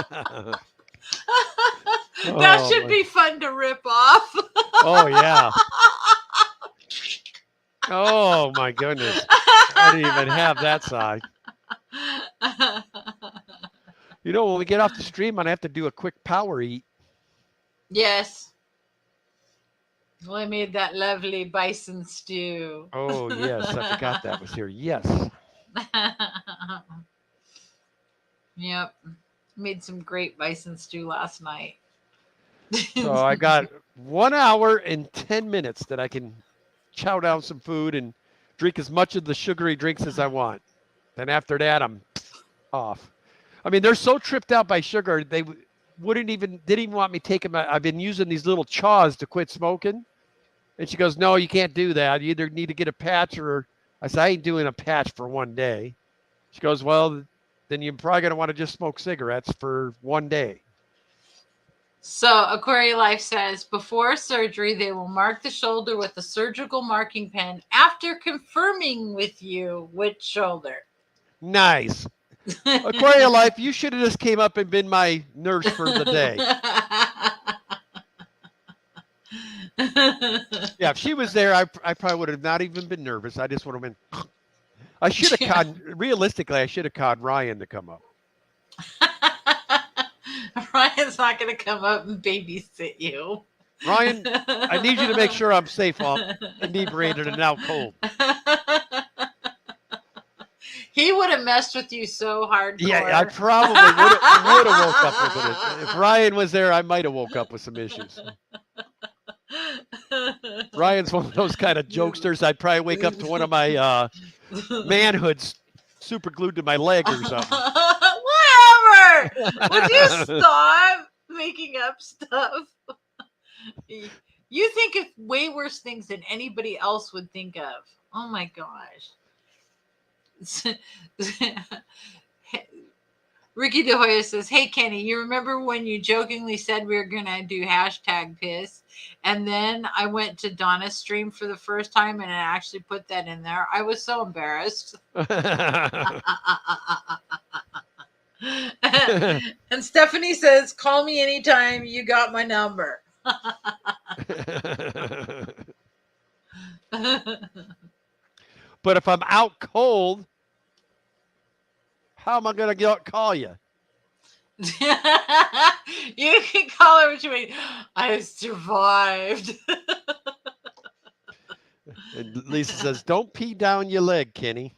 That Oh, should my- be fun to rip off. Oh yeah. Oh my goodness. I didn't even have that side. You know, when we get off the stream, I'm gonna have to do a quick power eat. Yes. Well, I made that lovely bison stew. Oh yes, I forgot that was here. Yes. Yep. Made some great bison stew last night. So I got 1 hour and 10 minutes that I can chow down some food and drink as much of the sugary drinks as I want. Then after that, I'm off. I mean, they're so tripped out by sugar, they didn't even want me taking I've been using these little chaws to quit smoking. And she goes, no, you can't do that. You either need to get a patch or I said, I ain't doing a patch for 1 day. She goes, well, then you're probably going to want to just smoke cigarettes for 1 day. So Aquaria Life says, before surgery, they will mark the shoulder with a surgical marking pen after confirming with you which shoulder. Nice. Aquaria Life, you should have just came up and been my nurse for the day. Yeah, if she was there, I probably would have not even been nervous. I just would have been. I should have called, realistically, I should have called Ryan to come up. Ryan's not going to come up and babysit you. Ryan, I need you to make sure I'm safe while I'm inebriated and now cold. He would have messed with you so hard. Yeah, I probably would have woke up with it. If Ryan was there, I might have woke up with some issues. Ryan's one of those kind of jokesters. I'd probably wake up to one of my manhoods super glued to my leg or something. Whatever. Would you stop making up stuff? You think of way worse things than anybody else would think of. Oh my gosh. Ricky De Hoya says, hey, Kenny, you remember when you jokingly said we were going to do #piss? And then I went to Donna's stream for the first time and I actually put that in there. I was so embarrassed. And Stephanie says, call me anytime. You got my number. But if I'm out cold, how am I going to call you? You can call her what you mean. I survived. And Lisa says, don't pee down your leg, Kenny.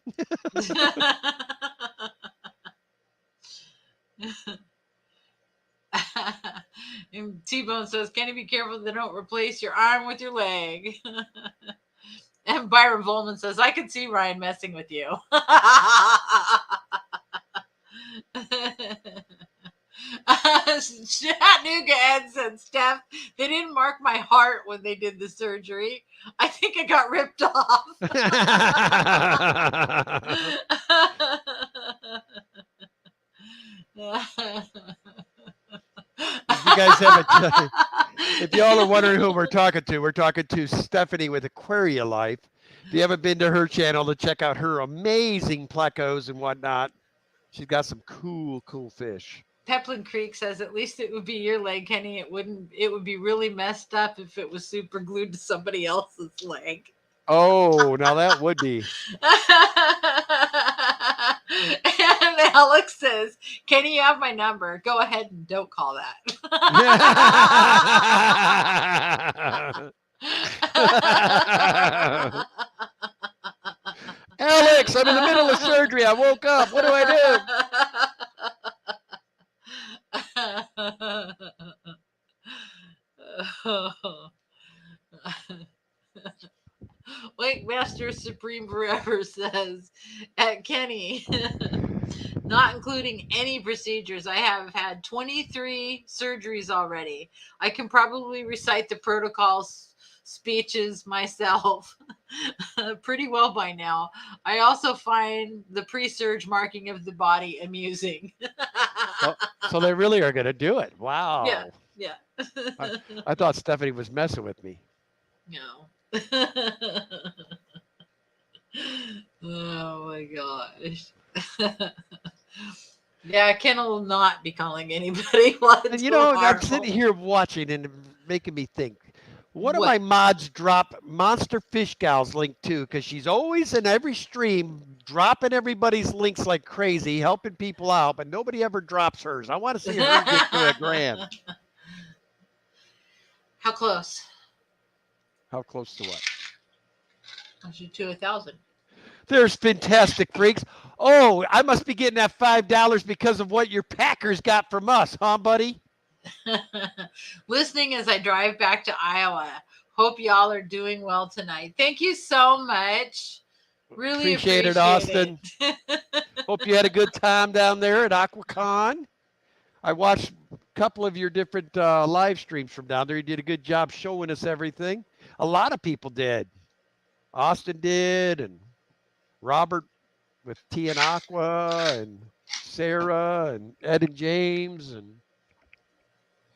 And T-Bone says, Kenny, be careful they don't replace your arm with your leg. And Byron Volman says, I can see Ryan messing with you. Chattanooga Ed said, Steph, they didn't mark my heart when they did the surgery. I think I got ripped off. If you guys haven't, if y'all are wondering who we're talking to Stephanie with Aquaria Life. If you haven't been to her channel to check out her amazing plecos and whatnot, she's got some cool fish. Peplin Creek says, at least it would be your leg, Kenny. It would be really messed up if it was super glued to somebody else's leg. Oh, now that would be. And Alex says, Kenny, you have my number. Go ahead and don't call that. Alex, I'm in the middle of surgery. I woke up. What do I Wake Master Supreme Forever says at Kenny, not including any procedures, I have had 23 surgeries already. I can probably recite the protocols speeches myself pretty well by now. I also find the pre-surge marking of the body amusing. So they really are going to do it. Yeah, Wow. yeah. I thought Stephanie was messing with me. No. Oh my gosh. Yeah, Ken will not be calling anybody And you know, I'm tomorrow. sitting here watching and making me think. One of What? my mods drop Monster Fish Gal's link too, because she's always in every stream dropping everybody's links like crazy, helping people out, but nobody ever drops hers. I want to see her get to $1,000. How close? How close to what? To 1,000. There's Fantastic Freaks. Oh, I must be getting that $5 because of what your Packers got from us, huh, buddy? Listening as I drive back to Iowa. Hope y'all are doing well tonight. Thank you so much. Really appreciate it, Austin. Hope you had a good time down there at AquaCon. I watched a couple of your different live streams from down there. You did a good job showing us everything. A lot of people did. Austin did, and Robert with T and Aqua, and Sarah, and Ed and James, and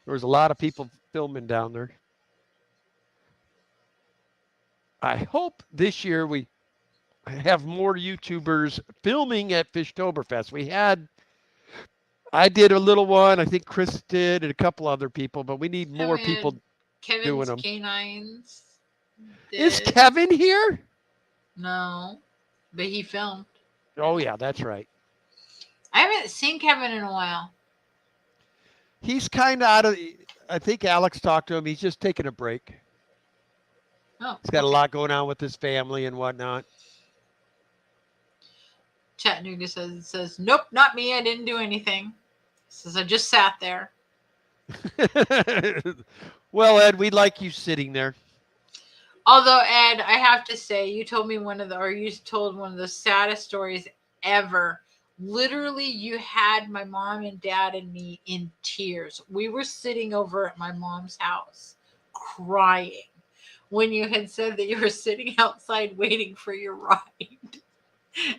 there was a lot of people filming down there. I hope this year we have more YouTubers filming at Fishtoberfest. I did a little one. I think Chris did, and a couple other people, but we need more people Kevin's doing them. Canines. Is Kevin here? No, but he filmed. Oh, yeah, that's right. I haven't seen Kevin in a while. He's kind of out of, I think Alex talked to him. He's just taking a break. Oh, He's got a lot going on with his family and whatnot. Chattanooga says, nope, not me. I didn't do anything. Says I just sat there. Well, Ed, we like you sitting there. Although, Ed, I have to say, you told one of the saddest stories ever. Literally, you had my mom and dad and me in tears. We were sitting over at my mom's house crying when you had said that you were sitting outside waiting for your ride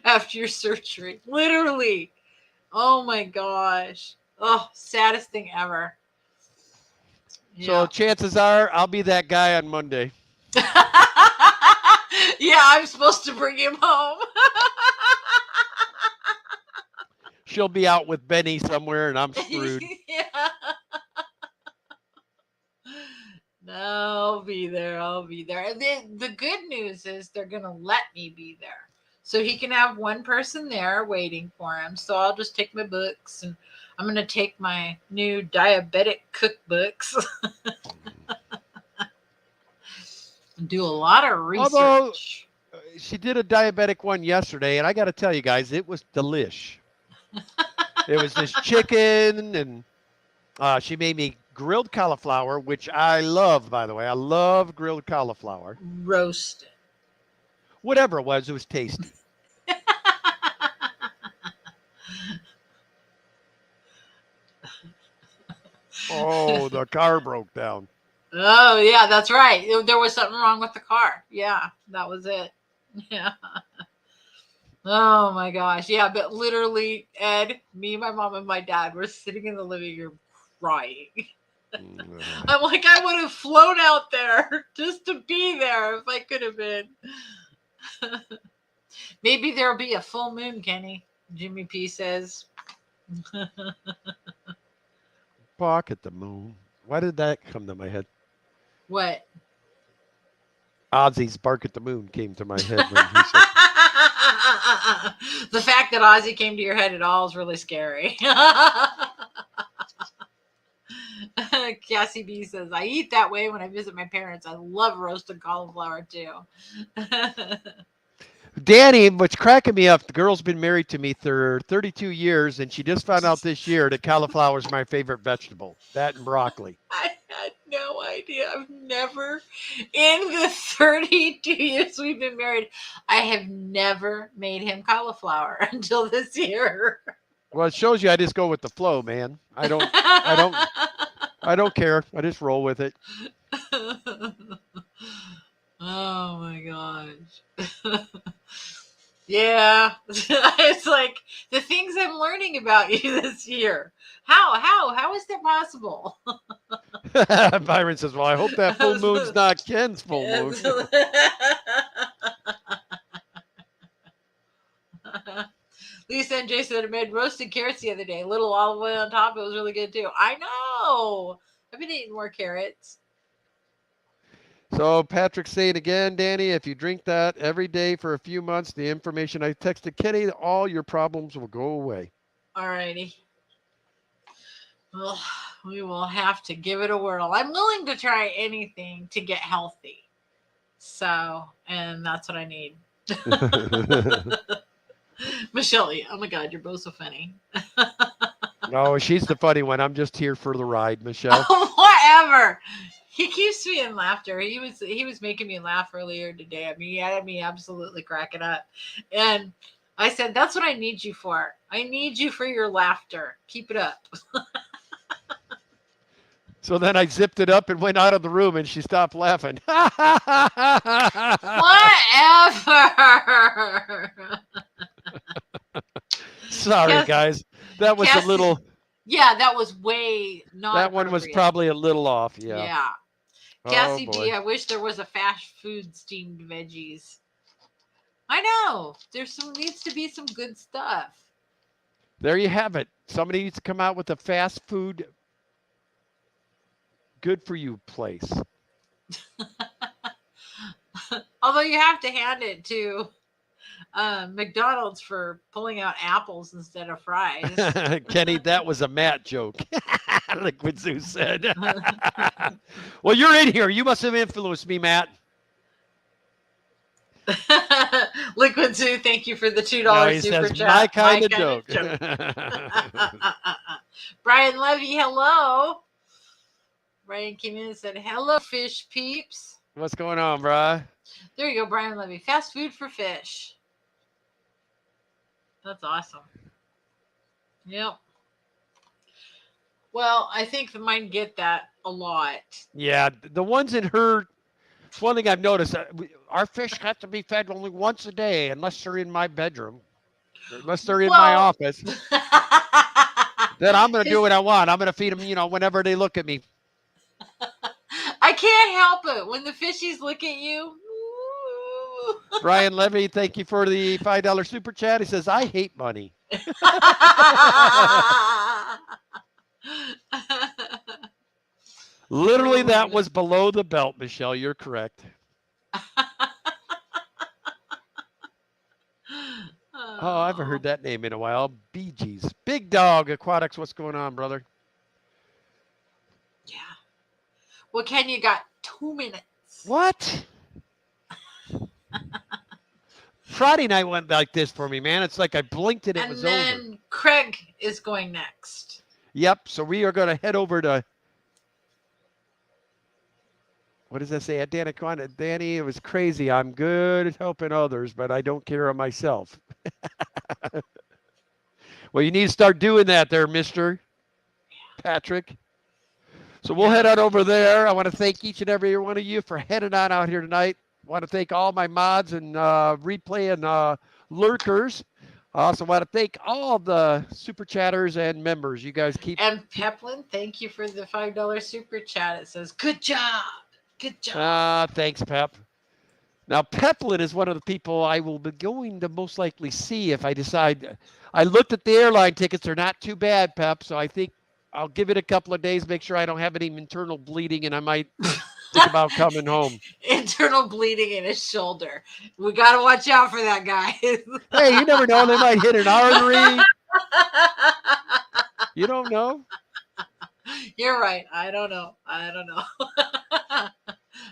after your surgery. Literally. Oh my gosh. Oh, saddest thing ever. Yeah. So chances are I'll be that guy on Monday. Yeah, I'm supposed to bring him home. She'll be out with Benny somewhere and I'm screwed. Yeah. No, I'll be there. And the good news is they're going to let me be there. So he can have one person there waiting for him. So I'll just take my books and I'm going to take my new diabetic cookbooks. Do a lot of research. Although she did a diabetic one yesterday, and I got to tell you guys, it was delish. It was this chicken, and she made me grilled cauliflower, which I love, by the way. I love grilled cauliflower. Roasted. Whatever it was tasty. Oh, the car broke down. Oh, yeah, that's right. There was something wrong with the car. Yeah, that was it. Yeah. Oh, my gosh. Yeah, but literally, Ed, me, my mom, and my dad were sitting in the living room crying. I'm like, I would have flown out there just to be there if I could have been. Maybe there'll be a full moon, Kenny. Jimmy P says. Bark at the moon. Why did that come to my head? What? Ozzy's Bark at the Moon came to my head. When he said, the fact that Ozzy came to your head at all is really scary. Cassie B says, I eat that way when I visit my parents. I love roasted cauliflower too. Danny, what's cracking me up, the girl's been married to me for 32 years, and she just found out this year that cauliflower is my favorite vegetable. That and broccoli. I had no idea. I've never, in the 32 years we've been married, I have never made him cauliflower until this year. Well, it shows you I just go with the flow, man. I don't care. I just roll with it. Oh my gosh. Yeah. It's like the things I'm learning about you this year. How is that possible? Byron says, "Well, I hope that full moon's not Ken's full moon." Lisa and Jason made roasted carrots the other day. A little olive oil on top. It was really good too. I know. I've been eating more carrots. So Patrick's saying again, Danny, if you drink that every day for a few months, the information I texted Kenny, all your problems will go away. All righty. Well, we will have to give it a whirl. I'm willing to try anything to get healthy. So, and that's what I need. Michelle, oh my God, you're both so funny. No, she's the funny one. I'm just here for the ride, Michelle. Whatever. He keeps me in laughter. He was making me laugh earlier today. I mean, he had me absolutely cracking up. And I said, that's what I need you for. I need you for your laughter. Keep it up. So then I zipped it up and went out of the room, and she stopped laughing. Whatever. Sorry, guys. That was a little. Yeah, that was way not. That one was probably a little off. Yeah. Yeah. Cassie D, I wish there was a fast food steamed veggies. I know. Needs to be some good stuff. There you have it. Somebody needs to come out with a fast food good for you place. Although you have to hand it to McDonald's for pulling out apples instead of fries. Kenny, that was a Matt joke. Liquid Zoo said. Well, you're in here. You must have influenced me, Matt. Liquid Zoo, thank you for the $2 no, super says, chat. My kind of joke. Brian Levy, hello. Brian came in and said, hello, fish peeps. What's going on, bro? There you go, Brian Levy. Fast food for fish. That's awesome. Yep. Well, I think the mine get that a lot. Yeah, the ones in her. It's one thing I've noticed. Our fish have to be fed only once a day, unless they're in my bedroom, unless they're in my office. Then I'm going to do what I want. I'm going to feed them, whenever they look at me. I can't help it when the fishies look at you. Brian Levy, thank you for the $5 super chat. He says, I hate money. Literally, that was below the belt, Michelle. You're correct. Oh, I haven't heard that name in a while. Bee Gees. Big Dog Aquatics. What's going on, brother? Yeah. Well, Ken, you got 2 minutes. What? Friday night went like this for me, man. It's like I blinked and it was over. And then Craig is going next. Yep. So we are going to head over to, what does that say? At Danny, it was crazy. I'm good at helping others, but I don't care of myself. Well, you need to start doing that there, Mr. Patrick. So we'll head on over there. I want to thank each and every one of you for heading on out here tonight. I want to thank all my mods and replay and lurkers. I also want to thank all the super chatters and members. You guys keep. And Peplin, thank you for the $5 super chat. It says, good job. Good job. Thanks, Pep. Now, Peplin is one of the people I will be going to most likely see if I decide. I looked at the airline tickets. They're not too bad, Pep. So I think I'll give it a couple of days, make sure I don't have any internal bleeding, and I might think about coming home. Internal bleeding in his shoulder. We got to watch out for that, guys. Hey, you never know. They might hit an artery. You don't know. You're right. I don't know.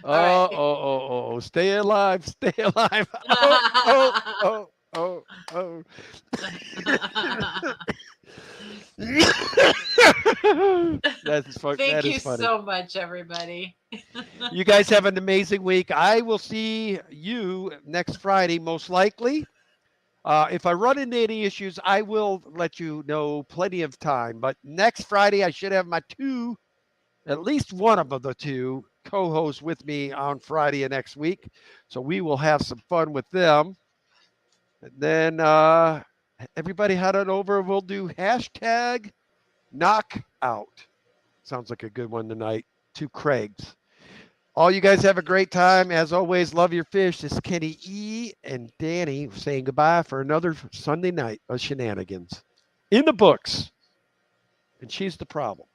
Right. Oh. Stay alive. Stay alive. Oh. That's fun. Thank That you is funny. so much, everybody. You guys have an amazing week. I will see you next Friday, most likely. If I run into any issues, I will let you know plenty of time. But next Friday, I should have my two, at least one of the two co-hosts with me on Friday of next week. So we will have some fun with them. And then everybody head on over. We'll do hashtag knockout. Sounds like a good one tonight. Two Craigs. All you guys have a great time. As always, love your fish. This is Kenny E. and Danny saying goodbye for another Sunday night of shenanigans. In the books. And she's the problem.